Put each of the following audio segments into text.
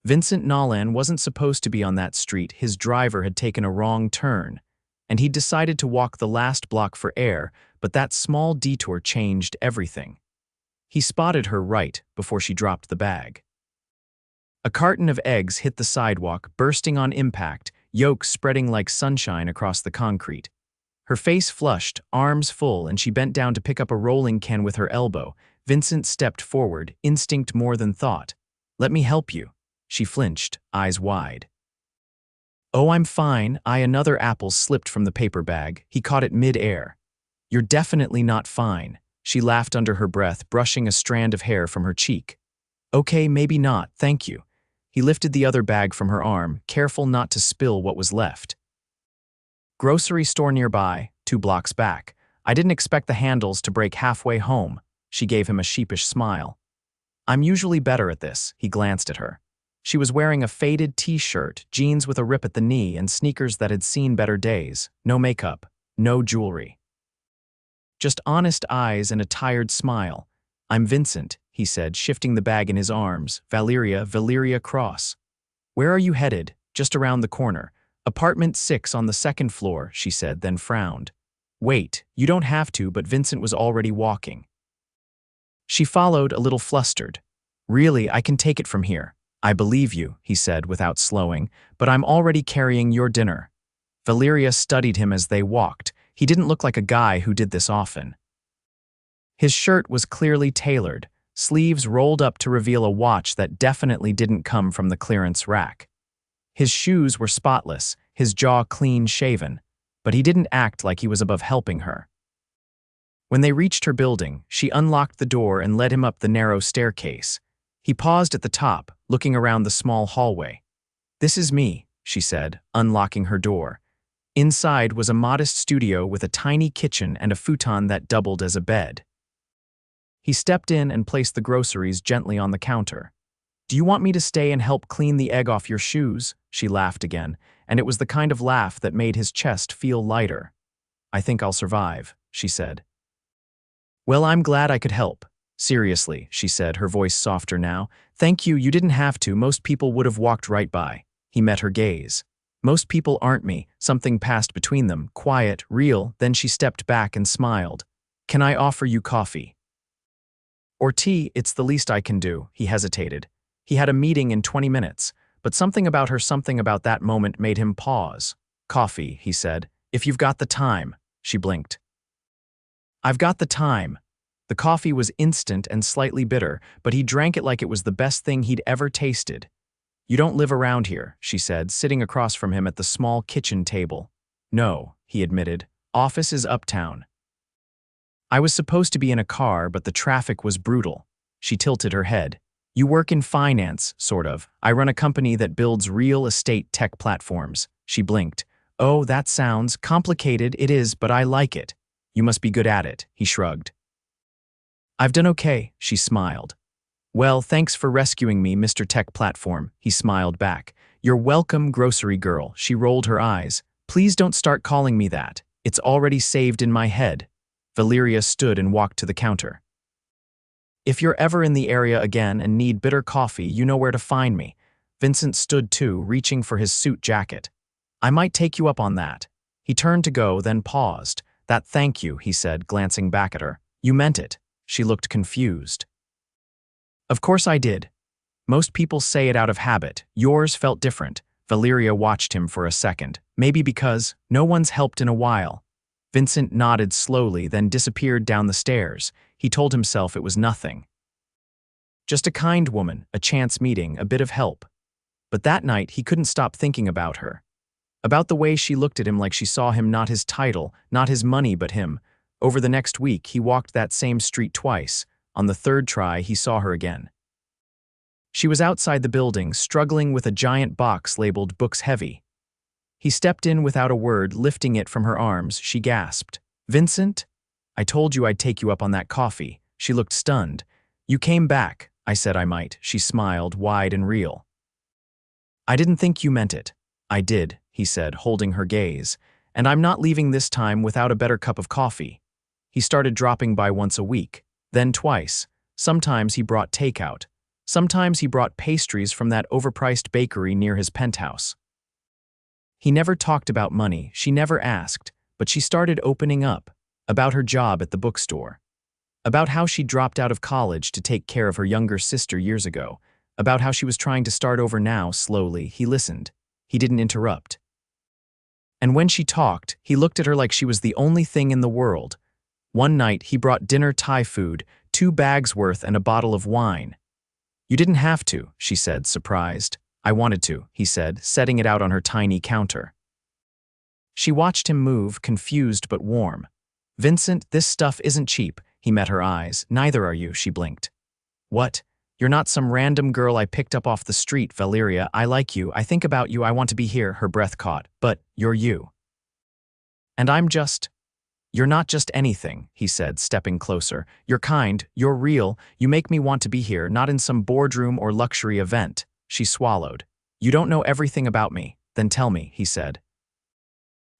Vincent Nolan wasn't supposed to be on that street. His driver had taken a wrong turn, and he'd decided to walk the last block for air, but that small detour changed everything. He spotted her right before she dropped the bag. A carton of eggs hit the sidewalk, bursting on impact, yolks spreading like sunshine across the concrete. Her face flushed, arms full, and she bent down to pick up a rolling can with her elbow. Vincent stepped forward, instinct more than thought. "Let me help you." She flinched, eyes wide. "Oh, I'm fine." Another apple slipped from the paper bag. He caught it mid-air. "You're definitely not fine." She laughed under her breath, brushing a strand of hair from her cheek. "Okay, maybe not, thank you." He lifted the other bag from her arm, careful not to spill what was left. "Grocery store nearby, 2 blocks back. I didn't expect the handles to break halfway home." She gave him a sheepish smile. "I'm usually better at this." He glanced at her. She was wearing a faded t-shirt, jeans with a rip at the knee, and sneakers that had seen better days. No makeup, no jewelry. Just honest eyes and a tired smile. "I'm Vincent," he said, shifting the bag in his arms. Valeria Cross." "Where are you headed?" "Just around the corner. Apartment 6 on the 2nd floor," she said, then frowned. "Wait, you don't have to," but Vincent was already walking. She followed, a little flustered. "Really, I can take it from here." "I believe you," he said without slowing, "but I'm already carrying your dinner." Valeria studied him as they walked. He didn't look like a guy who did this often. His shirt was clearly tailored, sleeves rolled up to reveal a watch that definitely didn't come from the clearance rack. His shoes were spotless, his jaw clean-shaven, but he didn't act like he was above helping her. When they reached her building, she unlocked the door and led him up the narrow staircase. He paused at the top, looking around the small hallway. "This is me," she said, unlocking her door. Inside was a modest studio with a tiny kitchen and a futon that doubled as a bed. He stepped in and placed the groceries gently on the counter. "Do you want me to stay and help clean the egg off your shoes?" She laughed again, and it was the kind of laugh that made his chest feel lighter. "I think I'll survive," she said. "Well, I'm glad I could help." "Seriously," she said, her voice softer now. "Thank you, you didn't have to. Most people would have walked right by." He met her gaze. "Most people aren't me." Something passed between them, quiet, real, then she stepped back and smiled. "Can I offer you coffee?" "Or tea? It's the least I can do." He hesitated. He had a meeting in 20 minutes, but something about that moment made him pause. "Coffee," he said. "If you've got the time." She blinked. "I've got the time." The coffee was instant and slightly bitter, but he drank it like it was the best thing he'd ever tasted. "You don't live around here," she said, sitting across from him at the small kitchen table. "No," he admitted. "Office is uptown." "I was supposed to be in a car, but the traffic was brutal." She tilted her head. "You work in finance, sort of. I run a company that builds real estate tech platforms." She blinked. "Oh, that sounds complicated." "It is, but I like it." "You must be good at it," he shrugged. "I've done okay," she smiled. "Well, thanks for rescuing me, Mr. Tech Platform," he smiled back. "You're welcome, grocery girl." She rolled her eyes. "Please don't start calling me that. It's already saved in my head." Valeria stood and walked to the counter. "If you're ever in the area again and need bitter coffee, you know where to find me." Vincent stood too, reaching for his suit jacket. "I might take you up on that." He turned to go, then paused. "That thank you," he said, glancing back at her. "You meant it." She looked confused. "Of course I did. Most people say it out of habit. Yours felt different." Valeria watched him for a second. "Maybe because no one's helped in a while." Vincent nodded slowly, then disappeared down the stairs. He told himself it was nothing. Just a kind woman, a chance meeting, a bit of help. But that night, he couldn't stop thinking about her. About the way she looked at him like she saw him, not his title, not his money, but him. Over the next week, he walked that same street twice. On the third try, he saw her again. She was outside the building, struggling with a giant box labeled "Books Heavy." He stepped in without a word, lifting it from her arms. She gasped. "Vincent? I told you I'd take you up on that coffee." She looked stunned. "You came back." "I said I might." She smiled, wide and real. "I didn't think you meant it." "I did," he said, holding her gaze. "And I'm not leaving this time without a better cup of coffee." He started dropping by once a week, then twice. Sometimes he brought takeout. Sometimes he brought pastries from that overpriced bakery near his penthouse. He never talked about money, she never asked, but she started opening up, about her job at the bookstore, about how she dropped out of college to take care of her younger sister years ago, about how she was trying to start over now. Slowly, he listened. He didn't interrupt. And when she talked, he looked at her like she was the only thing in the world. One night, he brought dinner Thai food, 2 bags worth and a bottle of wine. "You didn't have to," she said, surprised. "I wanted to," he said, setting it out on her tiny counter. She watched him move, confused but warm. "Vincent, this stuff isn't cheap." He met her eyes. "Neither are you," she blinked. "What? You're not some random girl I picked up off the street, Valeria. I like you, I think about you, I want to be here." Her breath caught. "But you're you. And I'm just—" "You're not just anything," he said, stepping closer. "You're kind, you're real, you make me want to be here, not in some boardroom or luxury event." She swallowed. "You don't know everything about me." "Then tell me," he said.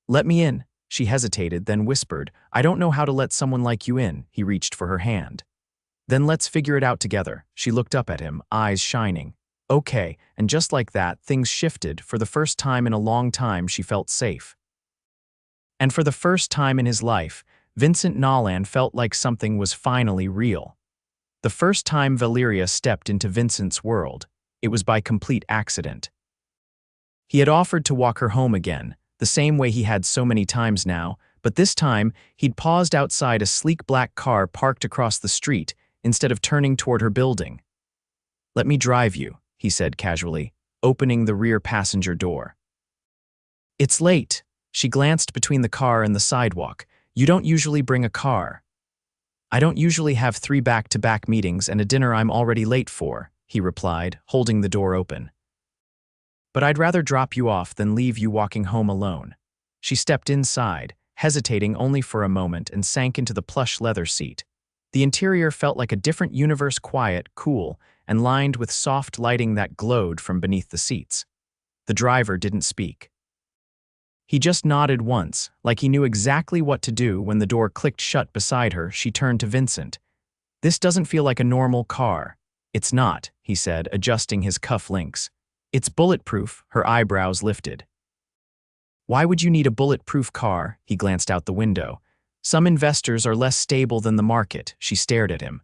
"Let me in." She hesitated, then whispered, "I don't know how to let someone like you in." He reached for her hand. "Then let's figure it out together." She looked up at him, eyes shining. "Okay," and just like that, things shifted. For the first time in a long time, she felt safe. And for the first time in his life, Vincent Nolan felt like something was finally real. The first time Valeria stepped into Vincent's world, it was by complete accident. He had offered to walk her home again, the same way he had so many times now, but this time, he'd paused outside a sleek black car parked across the street instead of turning toward her building. "Let me drive you," he said casually, opening the rear passenger door. "It's late." She glanced between the car and the sidewalk. "You don't usually bring a car." "I don't usually have 3 back-to-back meetings and a dinner I'm already late for," he replied, holding the door open. "But I'd rather drop you off than leave you walking home alone." She stepped inside, hesitating only for a moment, and sank into the plush leather seat. The interior felt like a different universe, quiet, cool, and lined with soft lighting that glowed from beneath the seats. The driver didn't speak. He just nodded once, like he knew exactly what to do. When the door clicked shut beside her, she turned to Vincent. "This doesn't feel like a normal car." "It's not," he said, adjusting his cuff links. "It's bulletproof." Her eyebrows lifted. "Why would you need a bulletproof car?" He glanced out the window. "Some investors are less stable than the market." She stared at him.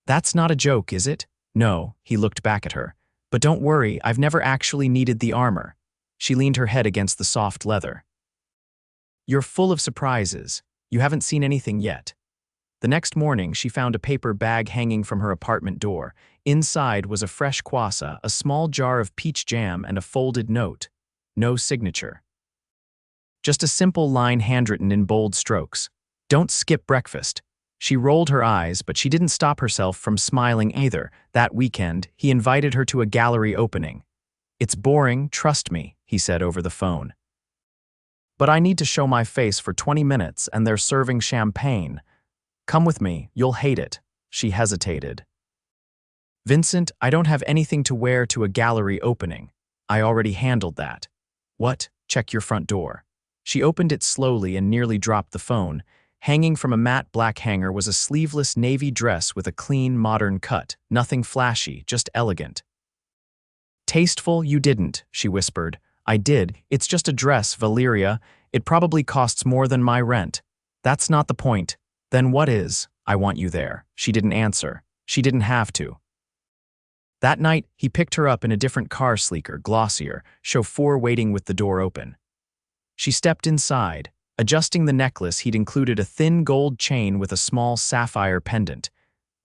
"That's not a joke, is it?" "No," he looked back at her. "But don't worry, I've never actually needed the armor." She leaned her head against the soft leather. "You're full of surprises. You haven't seen anything yet." The next morning, she found a paper bag hanging from her apartment door. Inside was a fresh kwasa, a small jar of peach jam, and a folded note. No signature. Just a simple line handwritten in bold strokes. "Don't skip breakfast." She rolled her eyes, but she didn't stop herself from smiling either. That weekend, he invited her to a gallery opening. "It's boring, trust me," he said over the phone. "But I need to show my face for 20 minutes, and they're serving champagne. Come with me, you'll hate it." She hesitated. "Vincent, I don't have anything to wear to a gallery opening. I already handled that." "What? Check your front door." She opened it slowly and nearly dropped the phone. Hanging from a matte black hanger was a sleeveless navy dress with a clean, modern cut. Nothing flashy, just elegant. "Tasteful? You didn't," she whispered. "I did. It's just a dress, Valeria. It probably costs more than my rent." "That's not the point." "Then what is?" "I want you there." She didn't answer. She didn't have to. That night, he picked her up in a different car, sleeker, glossier, chauffeur waiting with the door open. She stepped inside. Adjusting the necklace, he'd included a thin gold chain with a small sapphire pendant.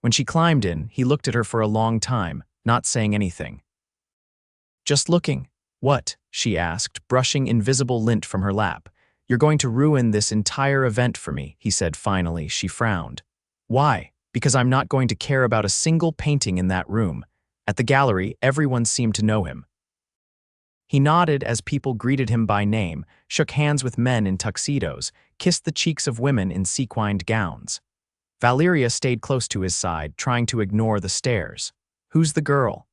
When she climbed in, he looked at her for a long time, not saying anything. "Just looking." "What?" she asked, brushing invisible lint from her lap. "You're going to ruin this entire event for me," he said finally. She frowned. "Why?" "Because I'm not going to care about a single painting in that room." At the gallery, everyone seemed to know him. He nodded as people greeted him by name, shook hands with men in tuxedos, kissed the cheeks of women in sequined gowns. Valeria stayed close to his side, trying to ignore the stares. "Who's the girl?"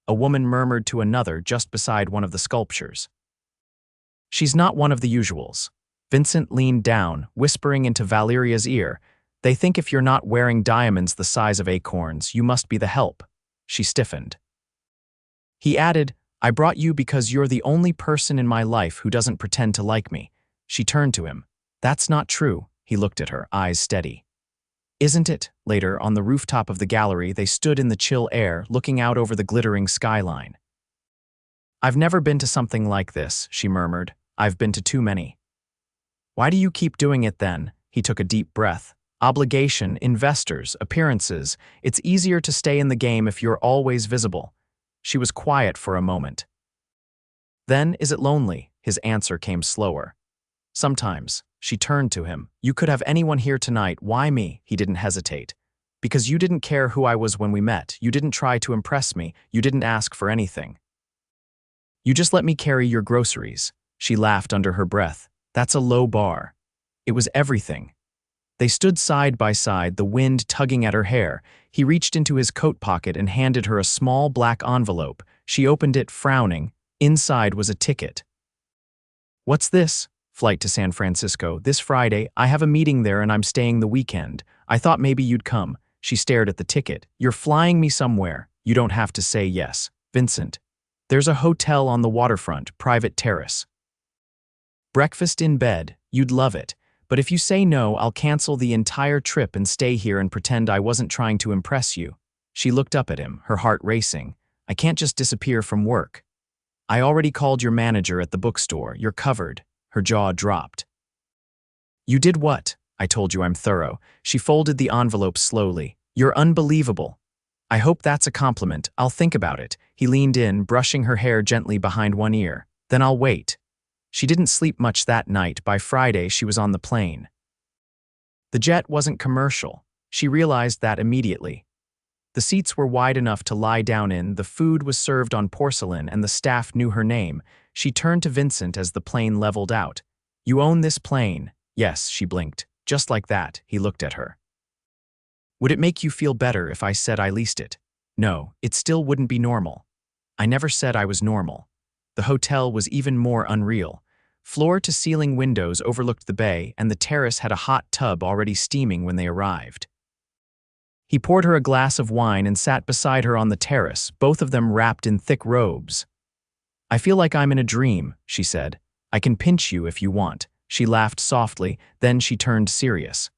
A woman murmured to another just beside one of the sculptures. "She's not one of the usuals." Vincent leaned down, whispering into Valeria's ear. "They think if you're not wearing diamonds the size of acorns, you must be the help." She stiffened. He added, I brought you because you're the only person in my life who doesn't pretend to like me. She turned to him. That's not true. He looked at her, eyes steady. Isn't it? Later, on the rooftop of the gallery, they stood in the chill air, looking out over the glittering skyline. I've never been to something like this, she murmured. I've been to too many. Why do you keep doing it then? He took a deep breath. Obligation, investors, appearances. It's easier to stay in the game if you're always visible. She was quiet for a moment. Then, is it lonely? His answer came slower. Sometimes. She turned to him. You could have anyone here tonight. Why me? He didn't hesitate. Because you didn't care who I was when we met. You didn't try to impress me. You didn't ask for anything. You just let me carry your groceries. She laughed under her breath. That's a low bar. It was everything. They stood side by side, the wind tugging at her hair. He reached into his coat pocket and handed her a small black envelope. She opened it, frowning. Inside was a ticket. What's this? Flight to San Francisco. This Friday, I have a meeting there and I'm staying the weekend. I thought maybe you'd come. She stared at the ticket. You're flying me somewhere. You don't have to say yes. Vincent. There's a hotel on the waterfront, private terrace. Breakfast in bed. You'd love it. But if you say no, I'll cancel the entire trip and stay here and pretend I wasn't trying to impress you. She looked up at him, her heart racing. I can't just disappear from work. I already called your manager at the bookstore. You're covered. Her jaw dropped. You did what? I told you I'm thorough. She folded the envelope slowly. You're unbelievable. I hope that's a compliment. I'll think about it. He leaned in, brushing her hair gently behind one ear. Then I'll wait. She didn't sleep much that night. By Friday, she was on the plane. The jet wasn't commercial. She realized that immediately. The seats were wide enough to lie down in, the food was served on porcelain, and the staff knew her name. She turned to Vincent as the plane leveled out. You own this plane? Yes, she blinked. Just like that, he looked at her. Would it make you feel better if I said I leased it? No, it still wouldn't be normal. I never said I was normal. The hotel was even more unreal. Floor-to-ceiling windows overlooked the bay, and the terrace had a hot tub already steaming when they arrived. He poured her a glass of wine and sat beside her on the terrace, both of them wrapped in thick robes. I feel like I'm in a dream, she said. I can pinch you if you want. She laughed softly, then she turned serious.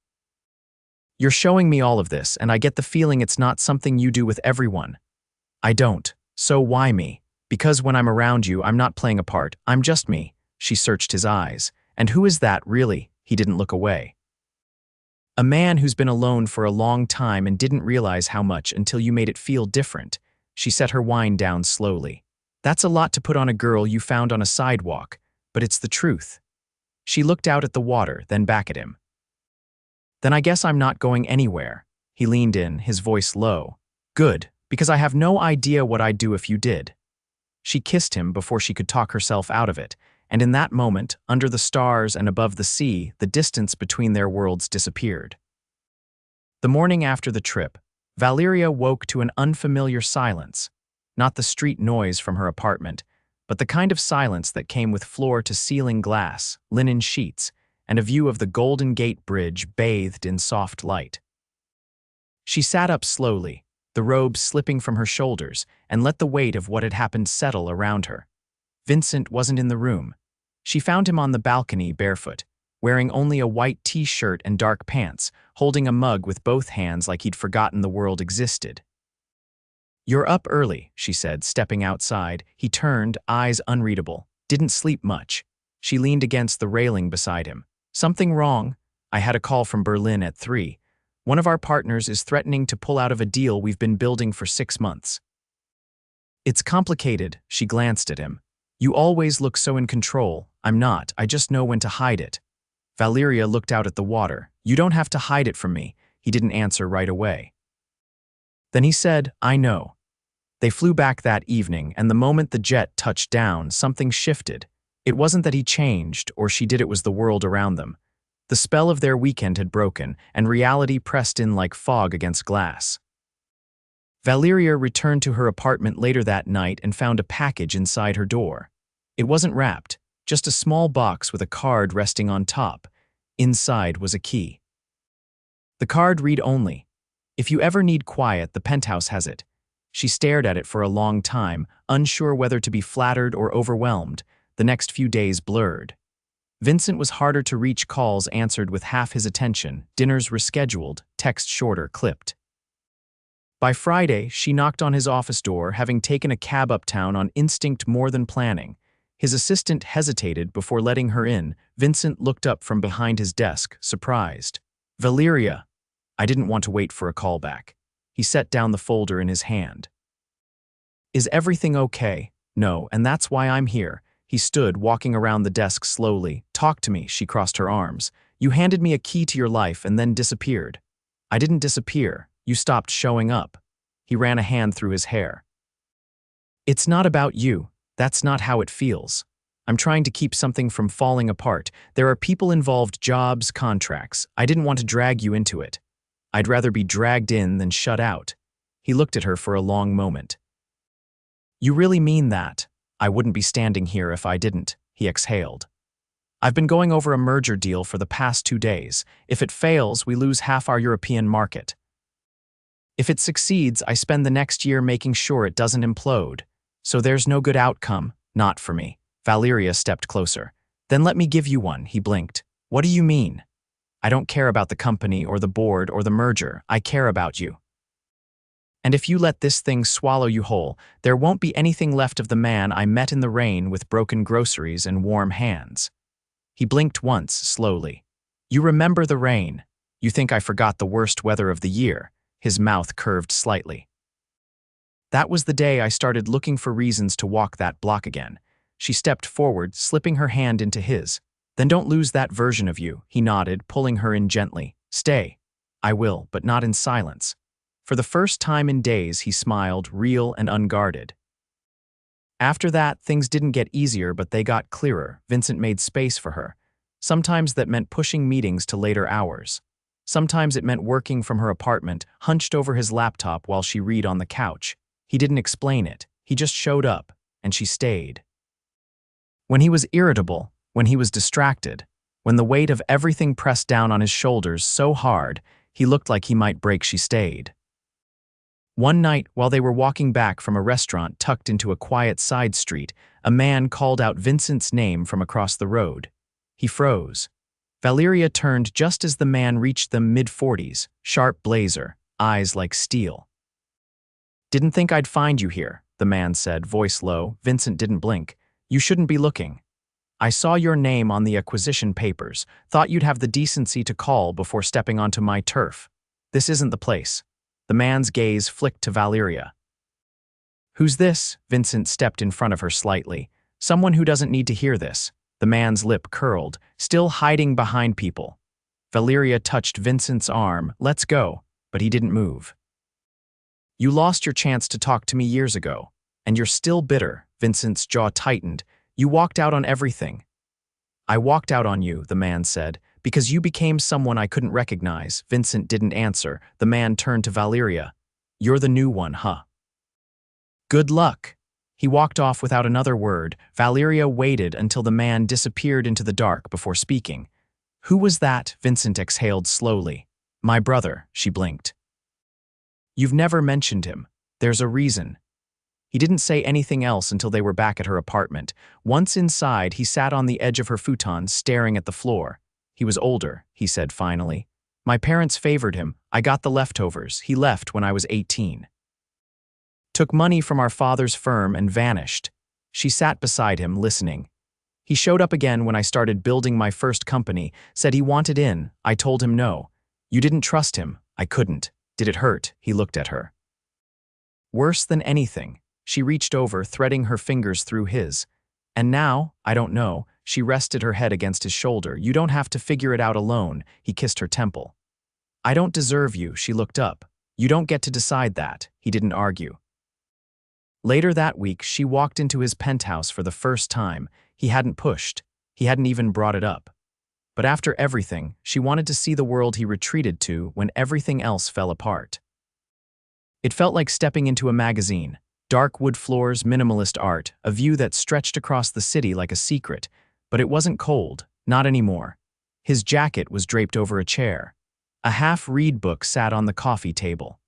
You're showing me all of this, and I get the feeling it's not something you do with everyone. I don't. So why me? Because when I'm around you, I'm not playing a part. I'm just me. She searched his eyes. And who is that, really? He didn't look away. A man who's been alone for a long time and didn't realize how much until you made it feel different. She set her wine down slowly. That's a lot to put on a girl you found on a sidewalk, but it's the truth. She looked out at the water, then back at him. Then I guess I'm not going anywhere. He leaned in, his voice low. Good, because I have no idea what I'd do if you did. She kissed him before she could talk herself out of it, and in that moment, under the stars and above the sea, the distance between their worlds disappeared. The morning after the trip, Valeria woke to an unfamiliar silence. Not the street noise from her apartment, but the kind of silence that came with floor-to-ceiling glass, linen sheets, and a view of the Golden Gate Bridge bathed in soft light. She sat up slowly, the robe slipping from her shoulders, and let the weight of what had happened settle around her. Vincent wasn't in the room. She found him on the balcony, barefoot, wearing only a white t-shirt and dark pants, holding a mug with both hands like he'd forgotten the world existed. You're up early, she said, stepping outside. He turned, eyes unreadable. Didn't sleep much. She leaned against the railing beside him. Something wrong? I had a call from Berlin at 3. One of our partners is threatening to pull out of a deal we've been building for 6 months. It's complicated, she glanced at him. You always look so in control. I'm not, I just know when to hide it. Valeria looked out at the water. You don't have to hide it from me. He didn't answer right away. Then he said, I know. They flew back that evening, and the moment the jet touched down, something shifted. It wasn't that he changed, or she did, it was the world around them. The spell of their weekend had broken, and reality pressed in like fog against glass. Valeria returned to her apartment later that night and found a package inside her door. It wasn't wrapped, just a small box with a card resting on top. Inside was a key. The card read only, If you ever need quiet, the penthouse has it. She stared at it for a long time, unsure whether to be flattered or overwhelmed. The next few days blurred. Vincent was harder to reach, calls answered with half his attention, dinners rescheduled, texts shorter, clipped. By Friday, she knocked on his office door, having taken a cab uptown on instinct more than planning. His assistant hesitated before letting her in. Vincent looked up from behind his desk, surprised. "Valeria." I didn't want to wait for a call back. He set down the folder in his hand. "Is everything okay?" "No, and that's why I'm here." He stood, walking around the desk slowly. "Talk to me," she crossed her arms. "You handed me a key to your life and then disappeared." "I didn't disappear. You stopped showing up." He ran a hand through his hair. "It's not about you. That's not how it feels. I'm trying to keep something from falling apart. There are people involved, jobs, contracts. I didn't want to drag you into it. I'd rather be dragged in than shut out." He looked at her for a long moment. "You really mean that?" "I wouldn't be standing here if I didn't," he exhaled. "I've been going over a merger deal for the past 2 days. If it fails, we lose half our European market. If it succeeds, I spend the next year making sure it doesn't implode. So there's no good outcome, not for me." Valeria stepped closer. "Then let me give you one," he blinked. "What do you mean?" "I don't care about the company or the board or the merger. I care about you. And if you let this thing swallow you whole, there won't be anything left of the man I met in the rain with broken groceries and warm hands." He blinked once, slowly. "You remember the rain. You think I forgot the worst weather of the year." His mouth curved slightly. "That was the day I started looking for reasons to walk that block again." She stepped forward, slipping her hand into his. "Then don't lose that version of you," he nodded, pulling her in gently. "Stay." "I will, but not in silence." For the first time in days, he smiled, real and unguarded. After that, things didn't get easier, but they got clearer. Vincent made space for her. Sometimes that meant pushing meetings to later hours. Sometimes it meant working from her apartment, hunched over his laptop while she read on the couch. He didn't explain it. He just showed up, and she stayed. When he was irritable, when he was distracted, when the weight of everything pressed down on his shoulders so hard, he looked like he might break, she stayed. One night, while they were walking back from a restaurant tucked into a quiet side street, a man called out Vincent's name from across the road. He froze. Valeria turned just as the man reached them, mid-40s, sharp blazer, eyes like steel. "Didn't think I'd find you here," the man said, voice low. Vincent didn't blink. "You shouldn't be looking. I saw your name on the acquisition papers. Thought you'd have the decency to call before stepping onto my turf. This isn't the place." The man's gaze flicked to Valeria. "Who's this?" Vincent stepped in front of her slightly. "Someone who doesn't need to hear this." The man's lip curled, still hiding behind people. Valeria touched Vincent's arm. "Let's go," but he didn't move. "You lost your chance to talk to me years ago, and you're still bitter." Vincent's jaw tightened. "You walked out on everything." "I walked out on you," the man said, "because you became someone I couldn't recognize." Vincent didn't answer. The man turned to Valeria. "You're the new one, huh? Good luck." He walked off without another word. Valeria waited until the man disappeared into the dark before speaking. "Who was that?" Vincent exhaled slowly. "My brother," she blinked. "You've never mentioned him. There's a reason." He didn't say anything else until they were back at her apartment. Once inside, he sat on the edge of her futon, staring at the floor. "He was older," he said finally. "My parents favored him. I got the leftovers. He left when I was 18. Took money from our father's firm and vanished." She sat beside him, listening. "He showed up again when I started building my first company, said he wanted in. I told him no. You didn't trust him. I couldn't. Did it hurt?" He looked at her. "Worse than anything." She reached over, threading her fingers through his. "And now, I don't know." She rested her head against his shoulder. "You don't have to figure it out alone." He kissed her temple. "I don't deserve you." She looked up. "You don't get to decide that." He didn't argue. Later that week, she walked into his penthouse for the first time. He hadn't pushed. He hadn't even brought it up. But after everything, she wanted to see the world he retreated to when everything else fell apart. It felt like stepping into a magazine. Dark wood floors, minimalist art, a view that stretched across the city like a secret. But it wasn't cold, not anymore. His jacket was draped over a chair. A half-read book sat on the coffee table.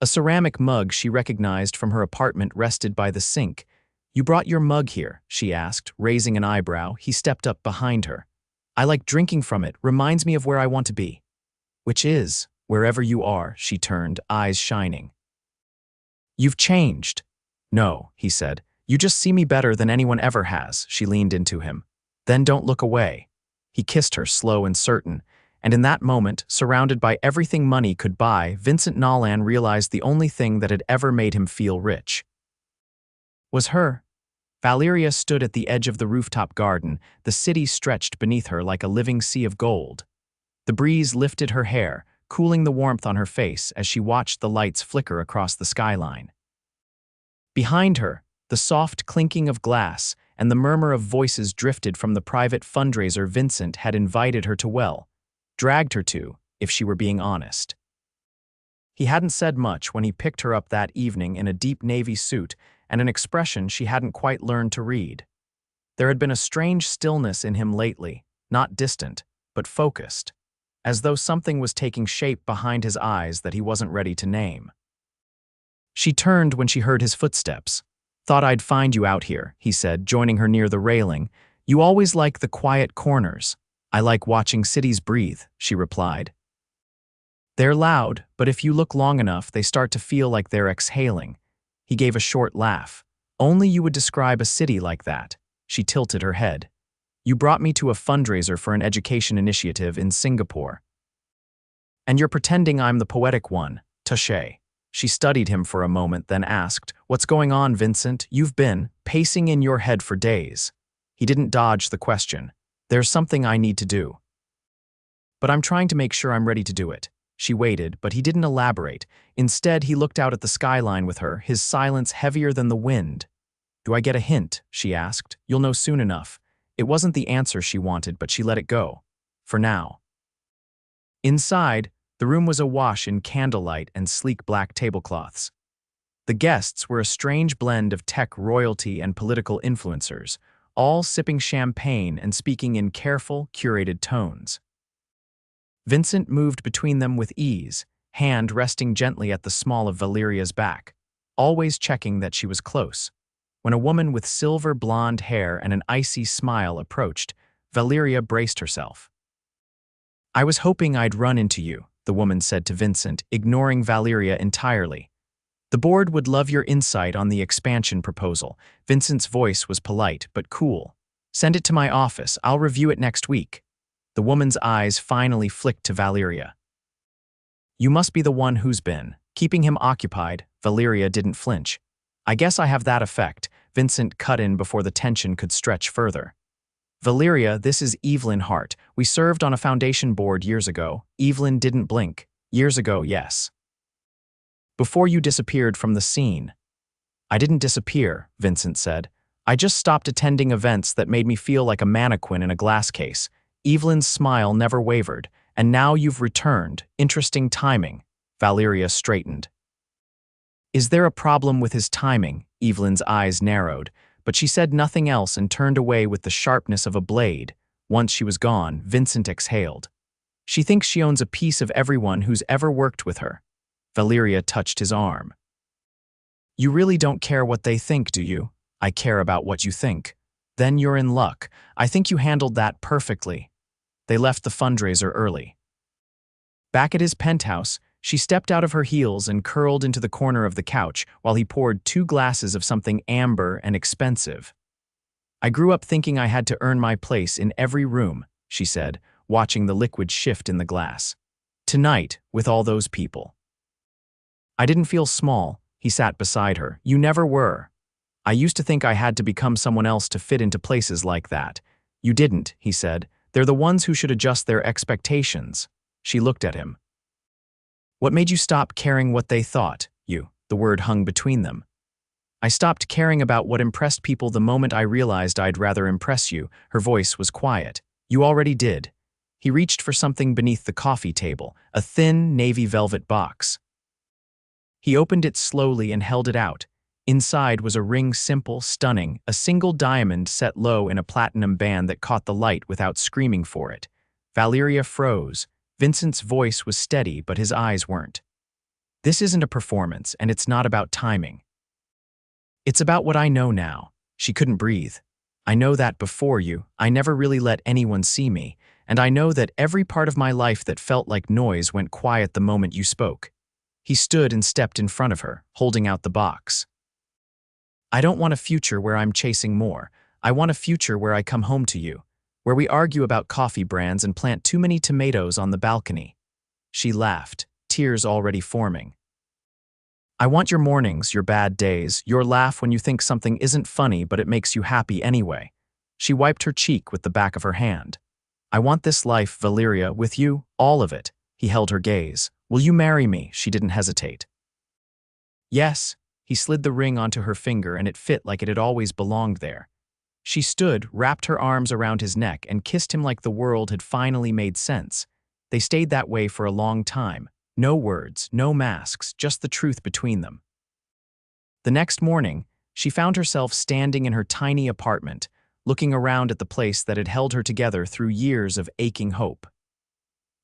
A ceramic mug she recognized from her apartment rested by the sink. "You brought your mug here?" she asked, raising an eyebrow. He stepped up behind her. "I like drinking from it. Reminds me of where I want to be." "Which is, wherever you are," she turned, eyes shining. "You've changed." "No," he said. "You just see me better than anyone ever has." She leaned into him. "Then don't look away." He kissed her, slow and certain, and in that moment, surrounded by everything money could buy, Vincent Nolan realized the only thing that had ever made him feel rich was her. Valeria stood at the edge of the rooftop garden, the city stretched beneath her like a living sea of gold. The breeze lifted her hair, cooling the warmth on her face as she watched the lights flicker across the skyline. Behind her, the soft clinking of glass and the murmur of voices drifted from the private fundraiser Vincent had invited her to, dragged her to, if she were being honest. He hadn't said much when he picked her up that evening in a deep navy suit and an expression she hadn't quite learned to read. There had been a strange stillness in him lately, not distant, but focused, as though something was taking shape behind his eyes that he wasn't ready to name. She turned when she heard his footsteps. "Thought I'd find you out here," he said, joining her near the railing. "You always like the quiet corners." "I like watching cities breathe," she replied. "They're loud, but if you look long enough, they start to feel like they're exhaling." He gave a short laugh. "Only you would describe a city like that." She tilted her head. "You brought me to a fundraiser for an education initiative in Singapore. And you're pretending I'm the poetic one, touché." She studied him for a moment, then asked, "What's going on, Vincent? You've been pacing in your head for days." He didn't dodge the question. "There's something I need to do. But I'm trying to make sure I'm ready to do it." She waited, but he didn't elaborate. Instead, he looked out at the skyline with her, his silence heavier than the wind. "Do I get a hint?" she asked. "You'll know soon enough." It wasn't the answer she wanted, but she let it go. For now. Inside, the room was awash in candlelight and sleek black tablecloths. The guests were a strange blend of tech royalty and political influencers, all sipping champagne and speaking in careful, curated tones. Vincent moved between them with ease, hand resting gently at the small of Valeria's back, always checking that she was close. When a woman with silver blonde hair and an icy smile approached, Valeria braced herself. "I was hoping I'd run into you," the woman said to Vincent, ignoring Valeria entirely. "The board would love your insight on the expansion proposal." Vincent's voice was polite but cool. "Send it to my office. I'll review it next week." The woman's eyes finally flicked to Valeria. "You must be the one who's been keeping him occupied." Valeria didn't flinch. "I guess I have that effect." Vincent cut in before the tension could stretch further. "Valeria, this is Evelyn Hart. We served on a foundation board years ago." Evelyn didn't blink. "Years ago, yes. Before you disappeared from the scene." "I didn't disappear," Vincent said. "I just stopped attending events that made me feel like a mannequin in a glass case." Evelyn's smile never wavered. "And now you've returned. Interesting timing." Valeria straightened. "Is there a problem with his timing?" Evelyn's eyes narrowed, but she said nothing else and turned away with the sharpness of a blade. Once she was gone, Vincent exhaled. "She thinks she owns a piece of everyone who's ever worked with her." Valeria touched his arm. "You really don't care what they think, do you?" "I care about what you think." "Then you're in luck. I think you handled that perfectly." They left the fundraiser early. Back at his penthouse, she stepped out of her heels and curled into the corner of the couch while he poured 2 glasses of something amber and expensive. "I grew up thinking I had to earn my place in every room," she said, watching the liquid shift in the glass. "Tonight, with all those people. I didn't feel small." He sat beside her. "You never were. I used to think I had to become someone else to fit into places like that." "You didn't," he said. "They're the ones who should adjust their expectations." She looked at him. "What made you stop caring what they thought?" "You." The word hung between them. "I stopped caring about what impressed people the moment I realized I'd rather impress you." Her voice was quiet. "You already did." He reached for something beneath the coffee table, a thin, navy velvet box. He opened it slowly and held it out. Inside was a ring, simple, stunning, a single diamond set low in a platinum band that caught the light without screaming for it. Valeria froze. Vincent's voice was steady, but his eyes weren't. This isn't a performance, and it's not about timing. It's about what I know now. She couldn't breathe. I know that before you, I never really let anyone see me, and I know that every part of my life that felt like noise went quiet the moment you spoke. He stood and stepped in front of her, holding out the box. I don't want a future where I'm chasing more. I want a future where I come home to you, where we argue about coffee brands and plant too many tomatoes on the balcony. She laughed, tears already forming. I want your mornings, your bad days, your laugh when you think something isn't funny but it makes you happy anyway. She wiped her cheek with the back of her hand. I want this life, Valeria, with you, all of it. He held her gaze. Will you marry me? She didn't hesitate. Yes. He slid the ring onto her finger and it fit like it had always belonged there. She stood, wrapped her arms around his neck and kissed him like the world had finally made sense. They stayed that way for a long time. No words, no masks, just the truth between them. The next morning, she found herself standing in her tiny apartment, looking around at the place that had held her together through years of aching hope.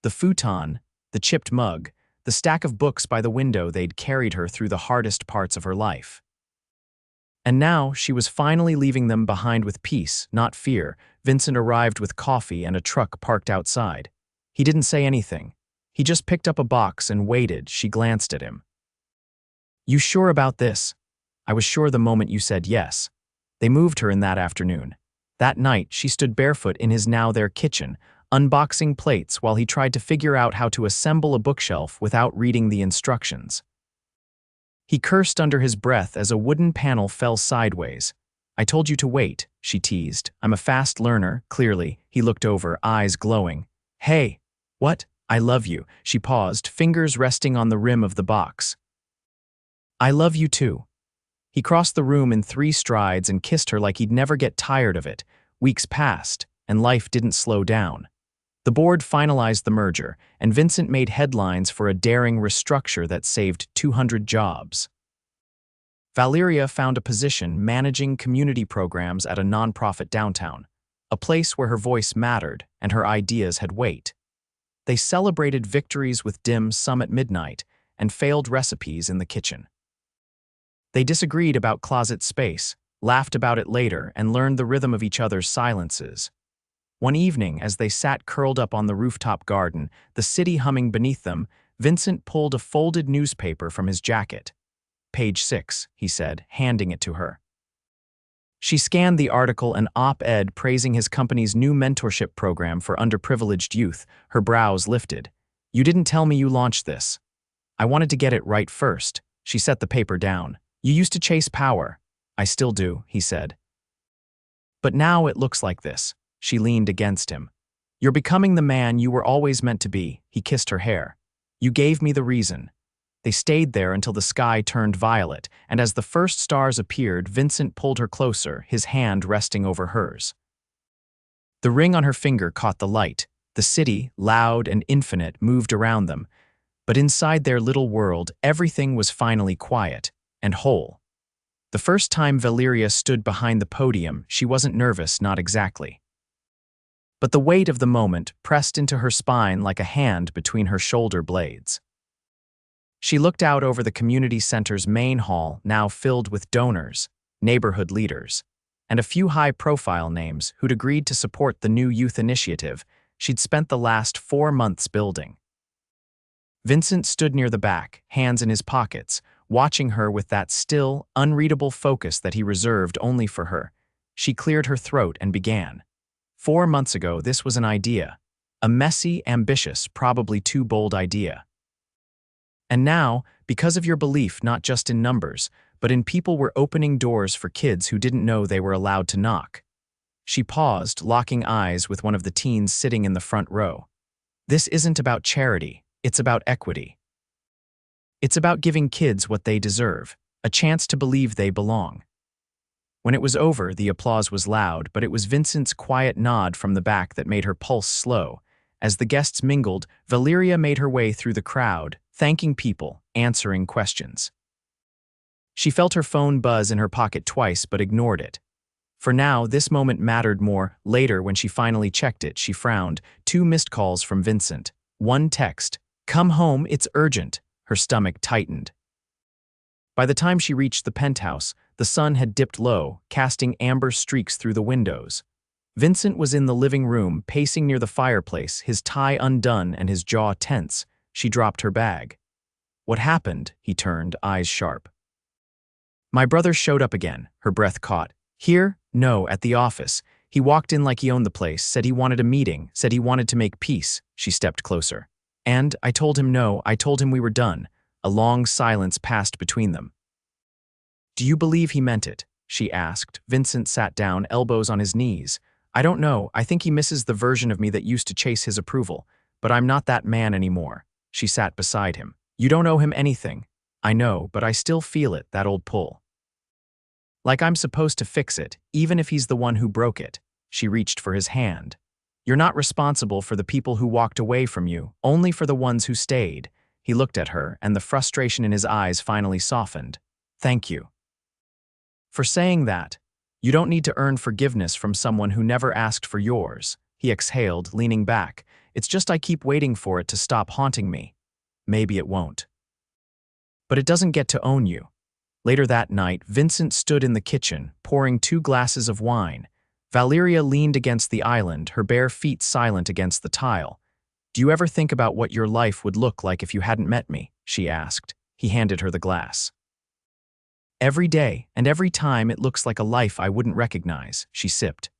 The futon, the chipped mug, the stack of books by the window, they'd carried her through the hardest parts of her life. And now she was finally leaving them behind with peace, not fear. Vincent arrived with coffee and a truck parked outside. He didn't say anything. He just picked up a box and waited. She glanced at him. You sure about this? I was sure the moment you said yes. They moved her in that afternoon. That night, she stood barefoot in his now-there kitchen, unboxing plates while he tried to figure out how to assemble a bookshelf without reading the instructions. He cursed under his breath as a wooden panel fell sideways. I told you to wait, she teased. I'm a fast learner, clearly. He looked over, eyes glowing. Hey, what? I love you. She paused, fingers resting on the rim of the box. I love you too. He crossed the room in 3 strides and kissed her like he'd never get tired of it. Weeks passed, and life didn't slow down. The board finalized the merger, and Vincent made headlines for a daring restructure that saved 200 jobs. Valeria found a position managing community programs at a nonprofit downtown, a place where her voice mattered and her ideas had weight. They celebrated victories with dim sum at midnight and failed recipes in the kitchen. They disagreed about closet space, laughed about it later, and learned the rhythm of each other's silences. One evening, as they sat curled up on the rooftop garden, the city humming beneath them, Vincent pulled a folded newspaper from his jacket. Page 6, he said, handing it to her. She scanned the article, an op-ed praising his company's new mentorship program for underprivileged youth, her brows lifted. You didn't tell me you launched this. I wanted to get it right first. She set the paper down. You used to chase power. I still do, he said. But now it looks like this. She leaned against him. You're becoming the man you were always meant to be. He kissed her hair. You gave me the reason. They stayed there until the sky turned violet, and as the first stars appeared, Vincent pulled her closer, his hand resting over hers. The ring on her finger caught the light. The city, loud and infinite, moved around them. But inside their little world, everything was finally quiet and whole. The first time Valeria stood behind the podium, she wasn't nervous, not exactly. But the weight of the moment pressed into her spine like a hand between her shoulder blades. She looked out over the community center's main hall, now filled with donors, neighborhood leaders, and a few high-profile names who'd agreed to support the new youth initiative she'd spent the last 4 months building. Vincent stood near the back, hands in his pockets, watching her with that still, unreadable focus that he reserved only for her. She cleared her throat and began. 4 months ago, this was an idea. A messy, ambitious, probably too bold idea. And now, because of your belief not just in numbers, but in people were opening doors for kids who didn't know they were allowed to knock. She paused, locking eyes with one of the teens sitting in the front row. This isn't about charity, it's about equity. It's about giving kids what they deserve, a chance to believe they belong. When it was over, the applause was loud, but it was Vincent's quiet nod from the back that made her pulse slow. As the guests mingled, Valeria made her way through the crowd, thanking people, answering questions. She felt her phone buzz in her pocket twice but ignored it. For now, this moment mattered more. Later, when she finally checked it, she frowned. 2 missed calls from Vincent. 1 text, "Come home, it's urgent." Her stomach tightened. By the time she reached the penthouse, the sun had dipped low, casting amber streaks through the windows. Vincent was in the living room, pacing near the fireplace, his tie undone and his jaw tense. She dropped her bag. "What happened?" He turned, eyes sharp. "My brother showed up again," her breath caught. "Here? No, at the office. He walked in like he owned the place, said he wanted a meeting, said he wanted to make peace." She stepped closer. "And I told him no, I told him we were done." A long silence passed between them. "Do you believe he meant it?" she asked. Vincent sat down, elbows on his knees. "I don't know, I think he misses the version of me that used to chase his approval. But I'm not that man anymore." She sat beside him. "You don't owe him anything." "I know, but I still feel it, that old pull. Like I'm supposed to fix it, even if he's the one who broke it." She reached for his hand. "You're not responsible for the people who walked away from you, only for the ones who stayed." He looked at her, and the frustration in his eyes finally softened. "Thank you for saying that. You don't need to earn forgiveness from someone who never asked for yours." He exhaled, leaning back. "It's just I keep waiting for it to stop haunting me. Maybe it won't. But it doesn't get to own you." Later that night, Vincent stood in the kitchen, pouring 2 glasses of wine. Valeria leaned against the island, her bare feet silent against the tile. "Do you ever think about what your life would look like if you hadn't met me?" she asked. He handed her the glass. "Every day, and every time it looks like a life I wouldn't recognize," she sipped.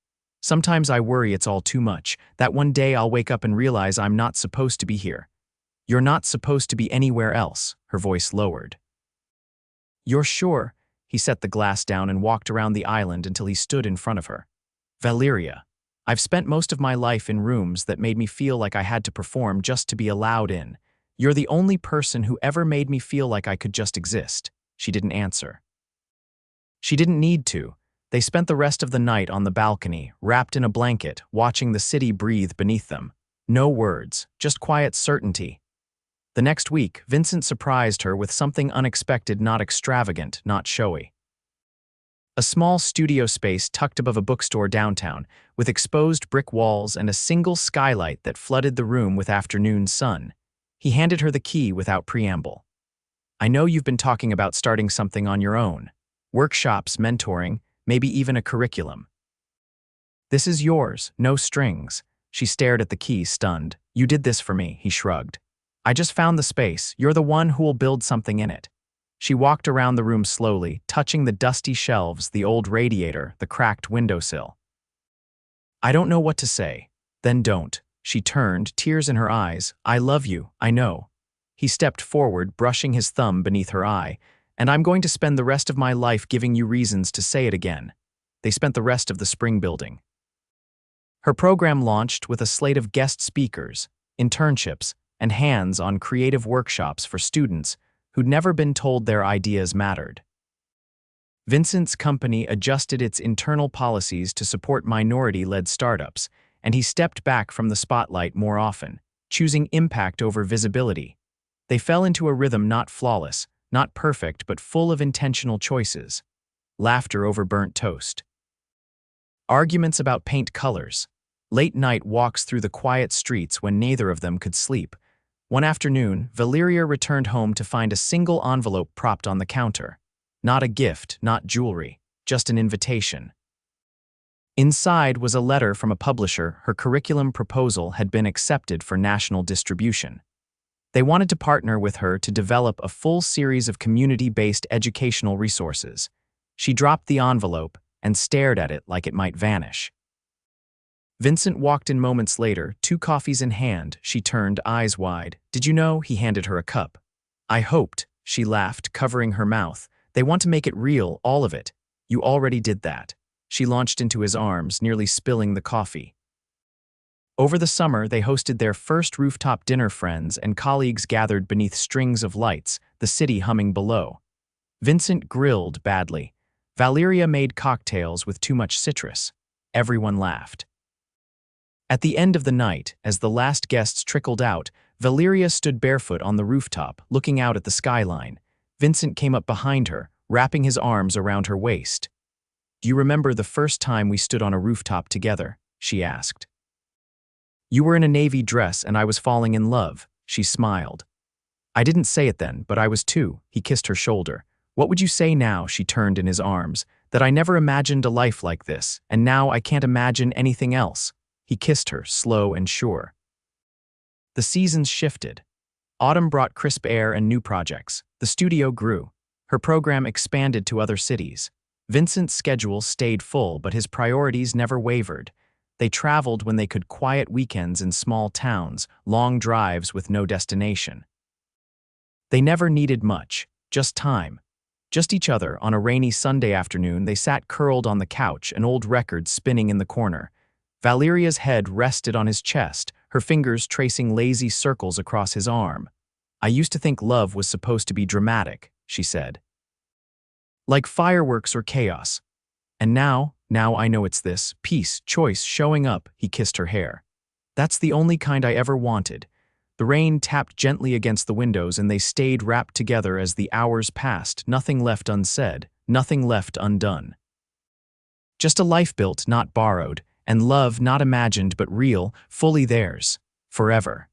"Sometimes I worry it's all too much, that one day I'll wake up and realize I'm not supposed to be here." "You're not supposed to be anywhere else," her voice lowered. "You're sure?" He set the glass down and walked around the island until he stood in front of her. "Valeria, I've spent most of my life in rooms that made me feel like I had to perform just to be allowed in. You're the only person who ever made me feel like I could just exist." She didn't answer. She didn't need to. They spent the rest of the night on the balcony, wrapped in a blanket, watching the city breathe beneath them. No words, just quiet certainty. The next week, Vincent surprised her with something unexpected, not extravagant, not showy. A small studio space tucked above a bookstore downtown, with exposed brick walls and a single skylight that flooded the room with afternoon sun. He handed her the key without preamble. "I know you've been talking about starting something on your own. Workshops, mentoring, maybe even a curriculum. This is yours, no strings." She stared at the key, stunned. "You did this for me," he shrugged. "I just found the space. You're the one who will build something in it." She walked around the room slowly, touching the dusty shelves, the old radiator, the cracked windowsill. "I don't know what to say." "Then don't." She turned, tears in her eyes. "I love you, I know." He stepped forward, brushing his thumb beneath her eye. "And I'm going to spend the rest of my life giving you reasons to say it again." They spent the rest of the spring building. Her program launched with a slate of guest speakers, internships, and hands-on creative workshops for students who'd never been told their ideas mattered. Vincent's company adjusted its internal policies to support minority-led startups, and he stepped back from the spotlight more often, choosing impact over visibility. They fell into a rhythm not flawless, not perfect, but full of intentional choices. Laughter over burnt toast. Arguments about paint colors. Late-night walks through the quiet streets when neither of them could sleep. One afternoon, Valeria returned home to find a single envelope propped on the counter. Not a gift, not jewelry, just an invitation. Inside was a letter from a publisher. Her curriculum proposal had been accepted for national distribution. They wanted to partner with her to develop a full series of community-based educational resources. She dropped the envelope and stared at it like it might vanish. Vincent walked in moments later, 2 coffees in hand. She turned, eyes wide. "Did you know?" He handed her a cup. "I hoped," she laughed, covering her mouth. "They want to make it real, all of it." "You already did that." She launched into his arms, nearly spilling the coffee. Over the summer, they hosted their first rooftop dinner. Friends and colleagues gathered beneath strings of lights, the city humming below. Vincent grilled badly. Valeria made cocktails with too much citrus. Everyone laughed. At the end of the night, as the last guests trickled out, Valeria stood barefoot on the rooftop, looking out at the skyline. Vincent came up behind her, wrapping his arms around her waist. "Do you remember the first time we stood on a rooftop together?" she asked. "You were in a navy dress and I was falling in love," she smiled. I didn't say it then, but I was too. He kissed her shoulder. What would you say now? She turned in his arms. That I never imagined a life like this, and now I can't imagine anything else. He kissed her, slow and sure. The seasons shifted. Autumn brought crisp air and new projects. The studio grew. Her program expanded to other cities. Vincent's schedule stayed full, but his priorities never wavered. They traveled when they could, quiet weekends in small towns, long drives with no destination. They never needed much, just time. Just each other. On a rainy Sunday afternoon, they sat curled on the couch, an old record spinning in the corner. Valeria's head rested on his chest, her fingers tracing lazy circles across his arm. I used to think love was supposed to be dramatic, she said. Like fireworks or chaos. And now I know it's this, peace, choice, showing up. He kissed her hair. That's the only kind I ever wanted. The rain tapped gently against the windows and they stayed wrapped together as the hours passed, nothing left unsaid, nothing left undone. Just a life built, not borrowed, and love not imagined but real, fully theirs, forever.